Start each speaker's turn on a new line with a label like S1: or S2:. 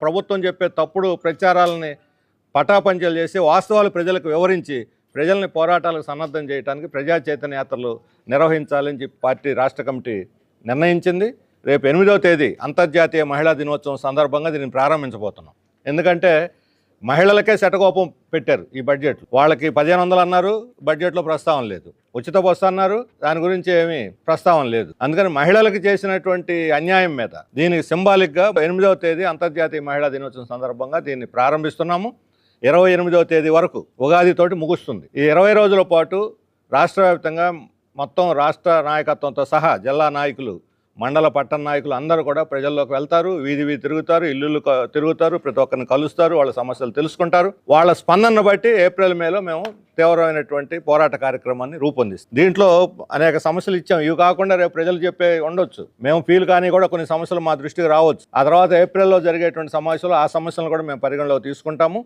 S1: ప్రభుత్వం చెప్పే తప్పుడు ప్రచారాలని పటాపంచలు చేసి వాస్తవాలు ప్రజలకు వివరించి ప్రజల్ని పోరాటాలకు సన్నద్ధం చేయడానికి ప్రజా చైతన్య యాత్రలు నిర్వహించాలని చెప్పి పార్టీ రాష్ట్ర కమిటీ నిర్ణయించింది. రేపు 8వ తేదీ అంతర్జాతీయ మహిళా దినోత్సవం సందర్భంగా దీన్ని ప్రారంభించబోతున్నాం. ఎందుకంటే మహిళలకే శటకోపం పెట్టారు ఈ బడ్జెట్. వాళ్ళకి 1500 అన్నారు, బడ్జెట్లో ప్రస్తావన లేదు. ఉచిత బస్సు అన్నారు, దాని గురించి ఏమీ ప్రస్తావన లేదు. అందుకని మహిళలకు చేసినటువంటి అన్యాయం మీద దీనికి సింబాలిక్గా 8వ తేదీ అంతర్జాతీయ మహిళా దినోత్సవం సందర్భంగా దీన్ని ప్రారంభిస్తున్నాము. 28వ తేదీ వరకు ఉగాదితోటి ముగుస్తుంది. ఈ 20 రోజుల పాటు రాష్ట్ర వ్యాప్తంగా మొత్తం రాష్ట్ర నాయకత్వంతో సహా జిల్లా నాయకులు, మండల పట్టణ నాయకులు అందరూ కూడా ప్రజల్లోకి వెళ్తారు, వీధి తిరుగుతారు, ఇల్లు తిరుగుతారు, ప్రతి ఒక్కరిని కలుస్తారు, వాళ్ళ సమస్యలు తెలుసుకుంటారు. వాళ్ళ స్పందనను బట్టి ఏప్రిల్ మేలో మేము తీవ్రమైనటువంటి పోరాట కార్యక్రమాన్ని రూపొందిస్తాం. దీంట్లో అనేక సమస్యలు ఇచ్చాం. ఇవి కాకుండా రేపు ప్రజలు చెప్పే ఉండొచ్చు, మేము ఫీల్ కానీ కూడా కొన్ని సమస్యలు మా దృష్టికి రావచ్చు. ఆ తర్వాత ఏప్రిల్లో జరిగేటువంటి సమావేశంలో ఆ సమస్యలను కూడా మేము పరిగణలోకి తీసుకుంటాము.